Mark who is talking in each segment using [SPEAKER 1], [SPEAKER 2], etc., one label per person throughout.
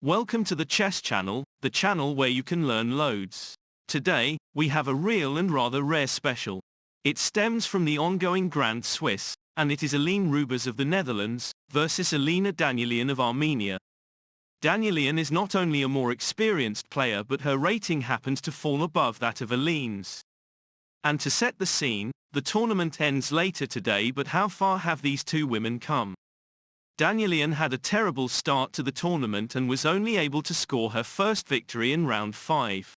[SPEAKER 1] Welcome to the Chess Channel, the channel where you can learn loads. Today, we have a real and rather rare special. It stems from the ongoing Grand Swiss, and it is Eline Roebers of the Netherlands, versus Elina Danielian of Armenia. Danielian is not only a more experienced player but her rating happens to fall above that of Eline's. And to set the scene, the tournament ends later today, but how far have these two women come? Danielian had a terrible start to the tournament and was only able to score her first victory in round 5.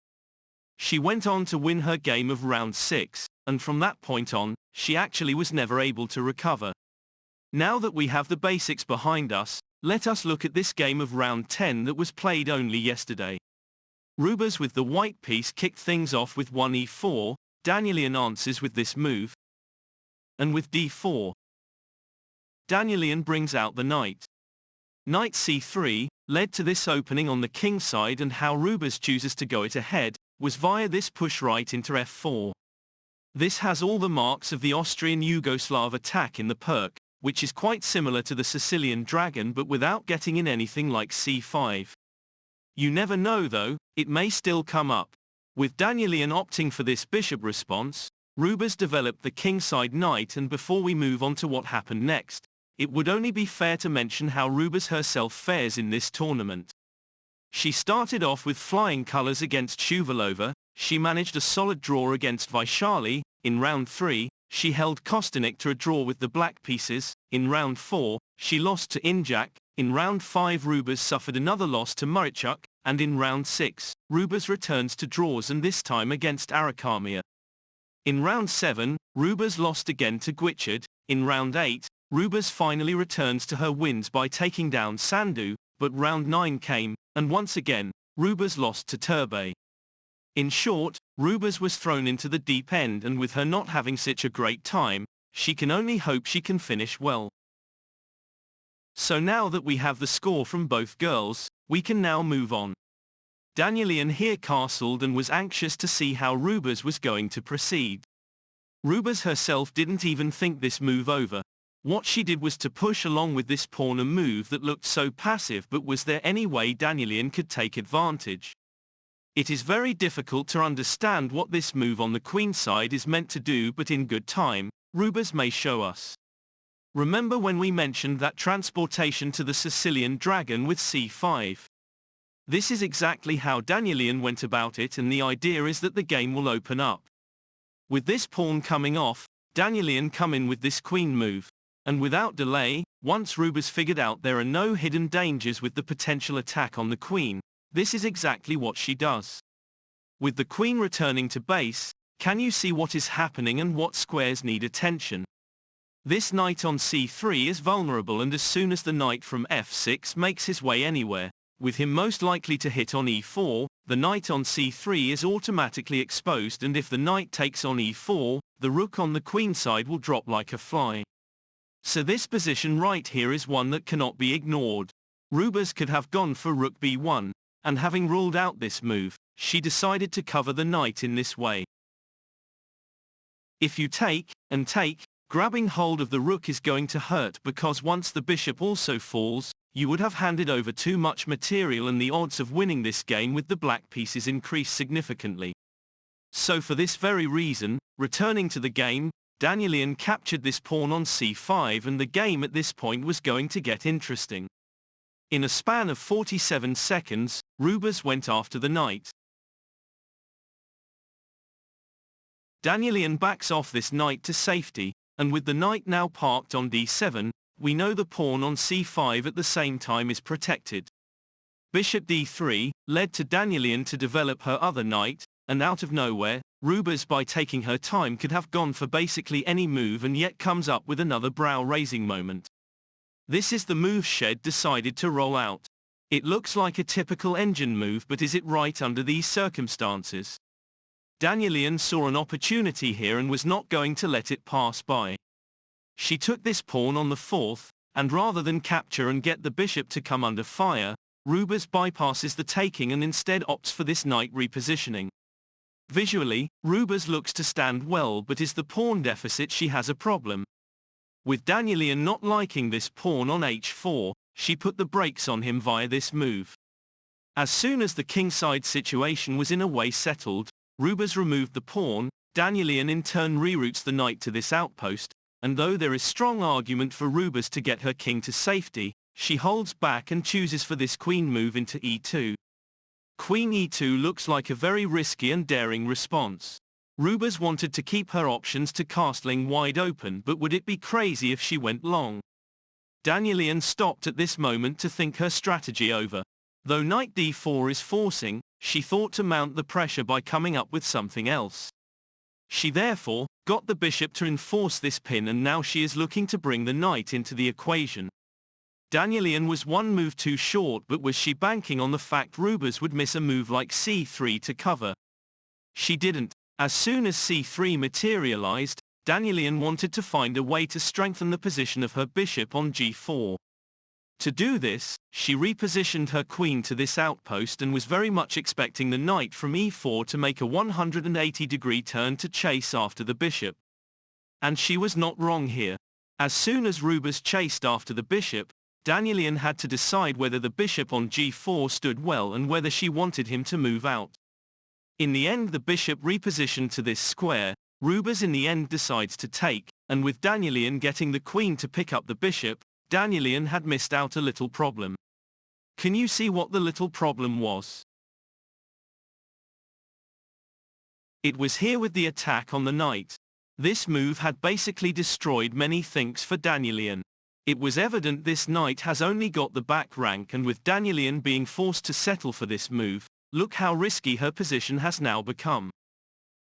[SPEAKER 1] She went on to win her game of round 6, and from that point on, she actually was never able to recover. Now that we have the basics behind us, let us look at this game of round 10 that was played only yesterday. Roebers with the white piece kicked things off with 1e4, Danielian answers with this move, and with d4. Danielian brings out the knight. Knight c3 led to this opening on the king side, and how Roebers chooses to go it ahead was via this push right into f4. This has all the marks of the Austrian Yugoslav attack in the Pirc, which is quite similar to the Sicilian dragon but without getting in anything like c5. You never know though, it may still come up. With Danielian opting for this bishop response, Roebers developed the kingside knight, and before we move on to what happened next, it would only be fair to mention how Roebers herself fares in this tournament. She started off with flying colors against Shuvalova, she managed a solid draw against Vaishali. In round 3, she held Kostanik to a draw with the black pieces. In round 4, she lost to Injak. In round 5 Roebers suffered another loss to Marichuk, and in round 6, Roebers returns to draws, and this time against Arakamia. In round 7, Roebers lost again to Guichard. In round 8, Roebers finally returns to her wins by taking down Sandu, but round 9 came, and once again, Roebers lost to Turbe. In short, Roebers was thrown into the deep end, and with her not having such a great time, she can only hope she can finish well. So now that we have the score from both girls, we can now move on. Danielian here castled and was anxious to see how Roebers was going to proceed. Roebers herself didn't even think this move over. What she did was to push along with this pawn, a move that looked so passive, but was there any way Danielian could take advantage? It is very difficult to understand what this move on the queen side is meant to do, but in good time, Roebers may show us. Remember when we mentioned that transportation to the Sicilian dragon with c5? This is exactly how Danielian went about it, and the idea is that the game will open up. With this pawn coming off, Danielian come in with this queen move. And without delay, once Roebers figured out there are no hidden dangers with the potential attack on the queen, this is exactly what she does. With the queen returning to base, can you see what is happening and what squares need attention? This knight on c3 is vulnerable, and as soon as the knight from f6 makes his way anywhere, with him most likely to hit on e4, the knight on c3 is automatically exposed, and if the knight takes on e4, the rook on the queen side will drop like a fly. So this position right here is one that cannot be ignored. Roebers could have gone for rook b1, and having ruled out this move, she decided to cover the knight in this way. If you take, and take, grabbing hold of the rook is going to hurt, because once the bishop also falls, you would have handed over too much material, and the odds of winning this game with the black pieces increase significantly. So for this very reason, returning to the game, Danielian captured this pawn on c5, and the game at this point was going to get interesting. In a span of 47 seconds, Roebers went after the knight. Danielian backs off this knight to safety, and with the knight now parked on d7, we know the pawn on c5 at the same time is protected. Bishop d3 led to Danielian to develop her other knight, and out of nowhere, Roebers, by taking her time, could have gone for basically any move and yet comes up with another brow-raising moment. This is the move Shed decided to roll out. It looks like a typical engine move, but is it right under these circumstances? Danielian saw an opportunity here and was not going to let it pass by. She took this pawn on the 4th, and rather than capture and get the bishop to come under fire, Roebers bypasses the taking and instead opts for this knight repositioning. Visually, Roebers looks to stand well, but is the pawn deficit she has a problem. With Danielian not liking this pawn on h4, she put the brakes on him via this move. As soon as the kingside situation was in a way settled, Roebers removed the pawn. Danielian in turn reroutes the knight to this outpost, and though there is strong argument for Roebers to get her king to safety, she holds back and chooses for this queen move into e2. Queen e2 looks like a very risky and daring response. Roebers wanted to keep her options to castling wide open, but would it be crazy if she went long? Danielian stopped at this moment to think her strategy over. Though knight d4 is forcing, she thought to mount the pressure by coming up with something else. She therefore got the bishop to enforce this pin, and now she is looking to bring the knight into the equation. Danielian was one move too short, but was she banking on the fact Roebers would miss a move like c3 to cover? She didn't. As soon as c3 materialized, Danielian wanted to find a way to strengthen the position of her bishop on g4. To do this, she repositioned her queen to this outpost and was very much expecting the knight from e4 to make a 180-degree turn to chase after the bishop. And she was not wrong here. As soon as Roebers chased after the bishop, Danielian had to decide whether the bishop on g4 stood well and whether she wanted him to move out. In the end, the bishop repositioned to this square. Roebers in the end decides to take, and with Danielian getting the queen to pick up the bishop, Danielian had missed out a little problem. Can you see what the little problem was? It was here with the attack on the knight. This move had basically destroyed many things for Danielian. It was evident this knight has only got the back rank, and with Danielian being forced to settle for this move, look how risky her position has now become.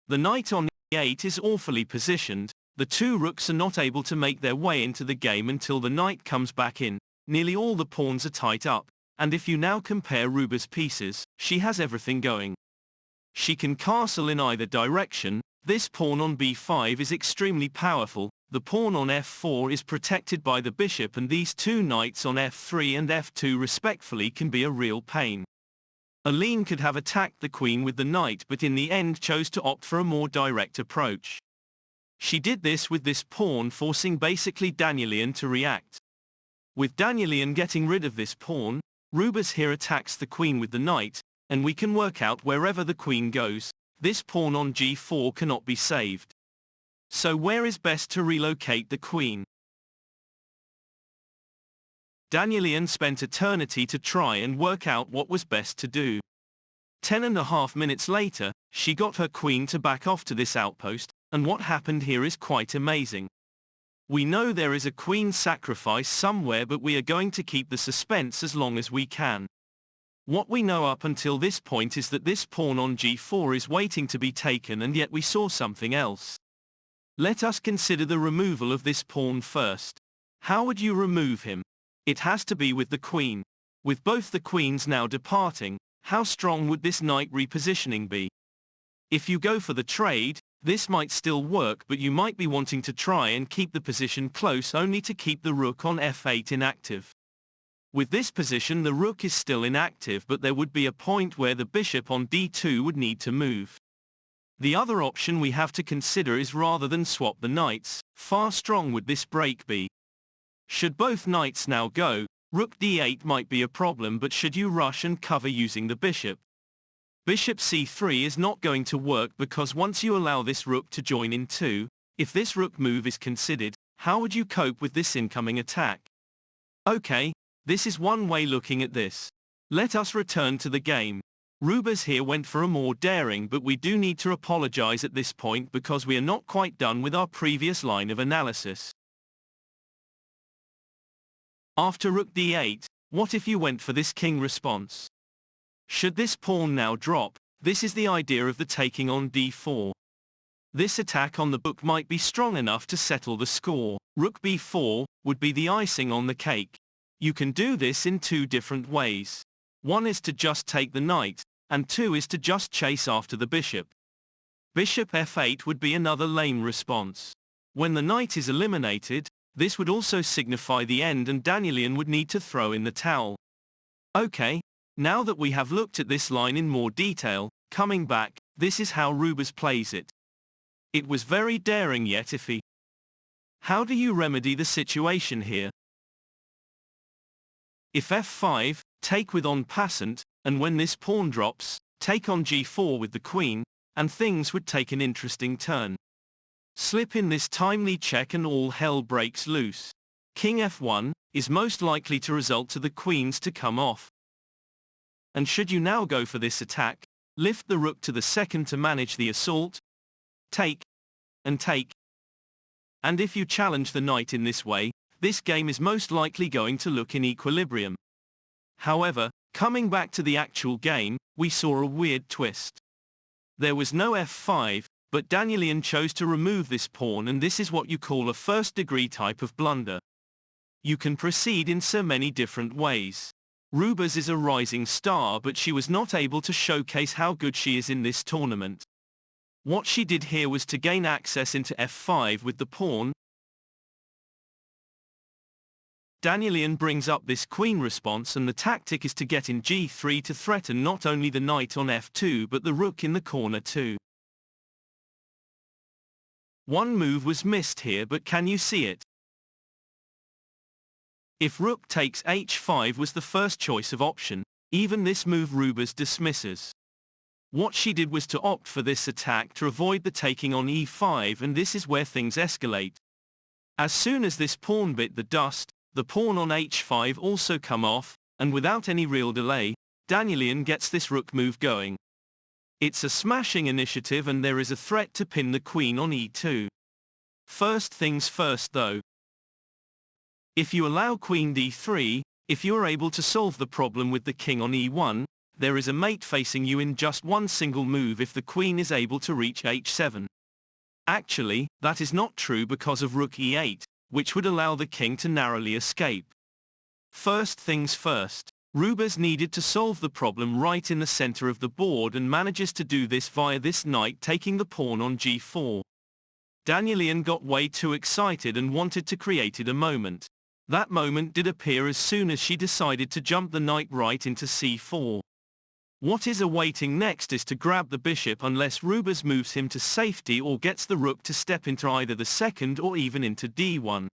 [SPEAKER 1] The knight on e8 is awfully positioned. The two rooks are not able to make their way into the game until the knight comes back in. Nearly all the pawns are tight up, and if you now compare Roebers' pieces, she has everything going. She can castle in either direction. This pawn on b5 is extremely powerful. The pawn on f4 is protected by the bishop, and these two knights on f3 and f2 respectfully can be a real pain. Eline could have attacked the queen with the knight, but in the end chose to opt for a more direct approach. She did this with this pawn, forcing basically Danielian to react. With Danielian getting rid of this pawn, Roebers here attacks the queen with the knight, and we can work out wherever the queen goes, this pawn on g4 cannot be saved. So where is best to relocate the queen? Danielian spent eternity to try and work out what was best to do. 10.5 minutes later, she got her queen to back off to this outpost, and what happened here is quite amazing. We know there is a queen sacrifice somewhere, but we are going to keep the suspense as long as we can. What we know up until this point is that this pawn on g4 is waiting to be taken, and yet we saw something else. Let us consider the removal of this pawn first. How would you remove him? It has to be with the queen. With both the queens now departing, how strong would this knight repositioning be? If you go for the trade, this might still work, but you might be wanting to try and keep the position close only to keep the rook on f8 inactive. With this position, the rook is still inactive, but there would be a point where the bishop on d2 would need to move. The other option we have to consider is, rather than swap the knights, far strong would this break be? Should both knights now go, rook d8 might be a problem, but should you rush and cover using the bishop? Bishop c3 is not going to work, because once you allow this rook to join in too, if this rook move is considered, how would you cope with this incoming attack? Okay, this is one way looking at this. Let us return to the game. Roebers here went for a more daring, but we do need to apologize at this point because we are not quite done with our previous line of analysis. After rook d8, what if you went for this king response? Should this pawn now drop, this is the idea of the taking on d4. This attack on the book might be strong enough to settle the score. Rook b4 would be the icing on the cake. You can do this in two different ways. One is to just take the knight, and two is to just chase after the bishop. Bishop f8 would be another lame response. When the knight is eliminated, this would also signify the end, and Danielian would need to throw in the towel. Okay, now that we have looked at this line in more detail, coming back, this is how Roebers plays it. It was very daring yet iffy. How do you remedy the situation here? If f5, take with en passant, and when this pawn drops, take on g4 with the queen, and things would take an interesting turn. Slip in this timely check and all hell breaks loose. King f1 is most likely to result to the queens to come off. And should you now go for this attack, lift the rook to the second to manage the assault, take, and take. And if you challenge the knight in this way, this game is most likely going to look in equilibrium. However, coming back to the actual game, we saw a weird twist. There was no f5, but Danielian chose to remove this pawn, and this is what you call a first-degree type of blunder. You can proceed in so many different ways. Roebers is a rising star, but she was not able to showcase how good she is in this tournament. What she did here was to gain access into f5 with the pawn. Danielian brings up this queen response, and the tactic is to get in g3 to threaten not only the knight on f2 but the rook in the corner too. One move was missed here, but can you see it? If rook takes h5 was the first choice of option, even this move Roebers dismisses. What she did was to opt for this attack to avoid the taking on e5, and this is where things escalate. As soon as this pawn bit the dust, the pawn on h5 also come off, and without any real delay, Danielian gets this rook move going. It's a smashing initiative, and there is a threat to pin the queen on e2. First things first though. If you allow queen d3, if you are able to solve the problem with the king on e1, there is a mate facing you in just one single move if the queen is able to reach h7. Actually, that is not true because of rook e8, which would allow the king to narrowly escape. First things first. Roebers needed to solve the problem right in the center of the board, and manages to do this via this knight taking the pawn on g4. Danielian got way too excited and wanted to create a moment. That moment did appear as soon as she decided to jump the knight right into c4. What is awaiting next is to grab the bishop unless Roebers moves him to safety or gets the rook to step into either the second or even into d1.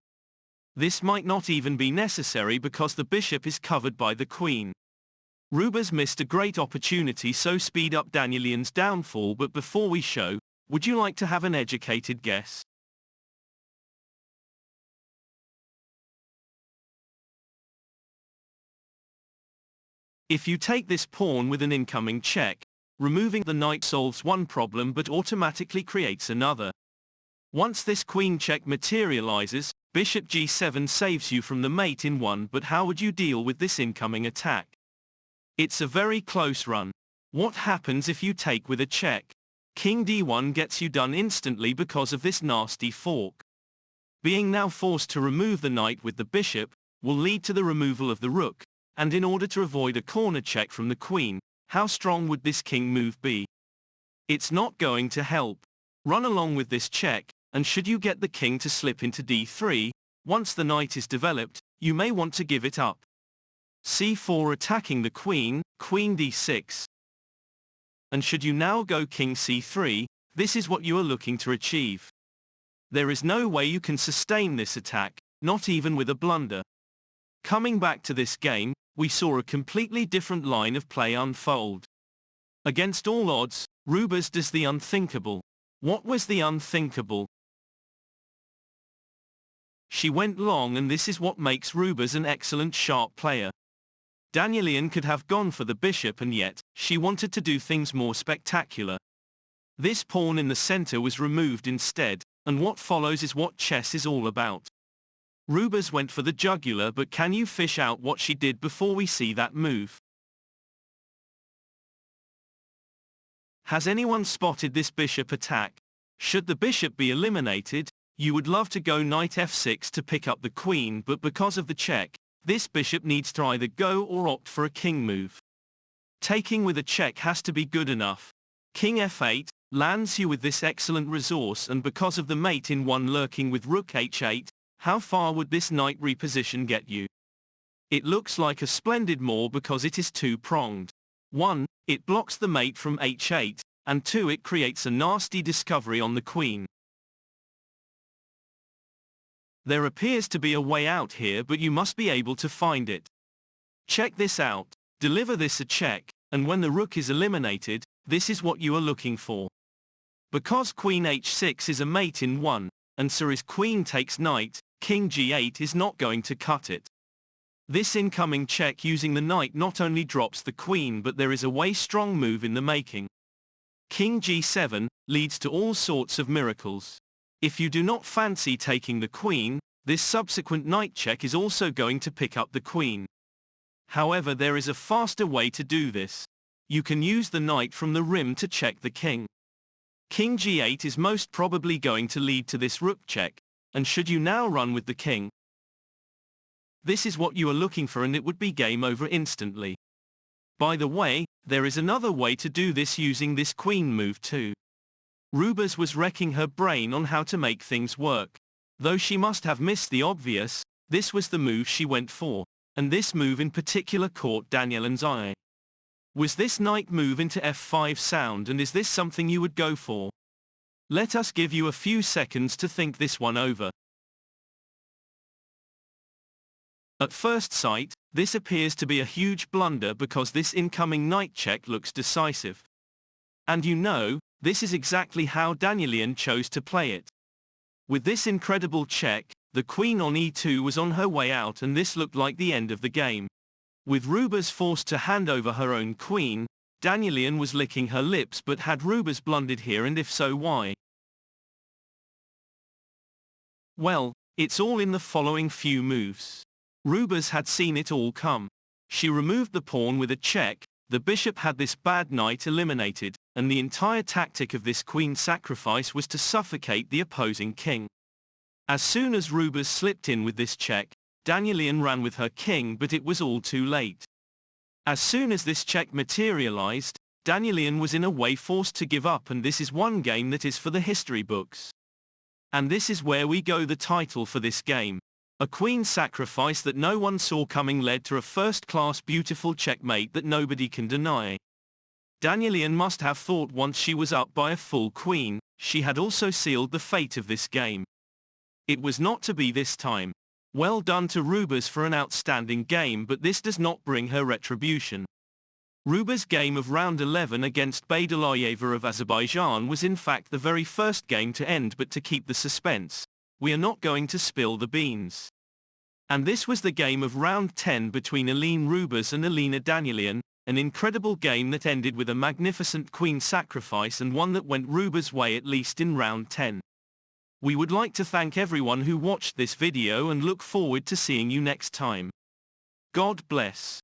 [SPEAKER 1] This might not even be necessary because the bishop is covered by the queen. Roebers missed a great opportunity, so speed up Danielian's downfall, but before we show, would you like to have an educated guess? If you take this pawn with an incoming check, removing the knight solves one problem but automatically creates another. Once this queen check materializes, bishop g7 saves you from the mate in one, but how would you deal with this incoming attack? It's a very close run. What happens if you take with a check? King d1 gets you done instantly because of this nasty fork. Being now forced to remove the knight with the bishop will lead to the removal of the rook, and in order to avoid a corner check from the queen, how strong would this king move be? It's not going to help. Run along with this check, and should you get the king to slip into d3, once the knight is developed, you may want to give it up. c4 attacking the queen, queen d6. And should you now go king c3, this is what you are looking to achieve. There is no way you can sustain this attack, not even with a blunder. Coming back to this game, we saw a completely different line of play unfold. Against all odds, Roebers does the unthinkable. What was the unthinkable? She went long, and this is what makes Roebers an excellent sharp player. Danielian could have gone for the bishop, and yet, she wanted to do things more spectacular. This pawn in the center was removed instead, and what follows is what chess is all about. Roebers went for the jugular, but can you fish out what she did before we see that move? Has anyone spotted this bishop attack? Should the bishop be eliminated, you would love to go knight f6 to pick up the queen, but because of the check, this bishop needs to either go or opt for a king move. Taking with a check has to be good enough. King f8 lands you with this excellent resource, and because of the mate in one lurking with rook h8, how far would this knight reposition get you? It looks like a splendid move because it is two-pronged. 1. It blocks the mate from h8, and 2. It creates a nasty discovery on the queen. There appears to be a way out here, but you must be able to find it. Check this out. Deliver this a check, and when the rook is eliminated, this is what you are looking for. Because queen h6 is a mate in 1, and so is queen takes knight, king g8 is not going to cut it. This incoming check using the knight not only drops the queen, but there is a way strong move in the making. King g7 leads to all sorts of miracles. If you do not fancy taking the queen, this subsequent knight check is also going to pick up the queen. However, there is a faster way to do this. You can use the knight from the rim to check the king. King g8 is most probably going to lead to this rook check, and should you now run with the king, this is what you are looking for and it would be game over instantly. By the way, there is another way to do this using this queen move too. Roebers was wrecking her brain on how to make things work. Though she must have missed the obvious, this was the move she went for, and this move in particular caught Danielian's eye. Was this knight move into f5 sound, and is this something you would go for? Let us give you a few seconds to think this one over. At first sight, this appears to be a huge blunder because this incoming knight check looks decisive. And you know, this is exactly how Danielian chose to play it. With this incredible check, the queen on e2 was on her way out and this looked like the end of the game. With Roebers forced to hand over her own queen, Danielian was licking her lips, but had Roebers blundered here, and if so, why? Well, it's all in the following few moves. Roebers had seen it all come. She removed the pawn with a check, the bishop had this bad knight eliminated, and the entire tactic of this queen sacrifice was to suffocate the opposing king. As soon as Roebers slipped in with this check, Danielian ran with her king, but it was all too late. As soon as this check materialized, Danielian was in a way forced to give up, and this is one game that is for the history books. And this is where we go. The title for this game, a queen sacrifice that no one saw coming, led to a first-class beautiful checkmate that nobody can deny. Danielian must have thought once she was up by a full queen, she had also sealed the fate of this game. It was not to be this time. Well done to Roebers for an outstanding game, but this does not bring her retribution. Roebers' game of round 11 against Beydalayeva of Azerbaijan was in fact the very first game to end, but to keep the suspense, we are not going to spill the beans. And this was the game of round 10 between Eline Roebers and Elina Danielian, an incredible game that ended with a magnificent queen sacrifice and one that went Roebers' way, at least in round 10. We would like to thank everyone who watched this video and look forward to seeing you next time. God bless.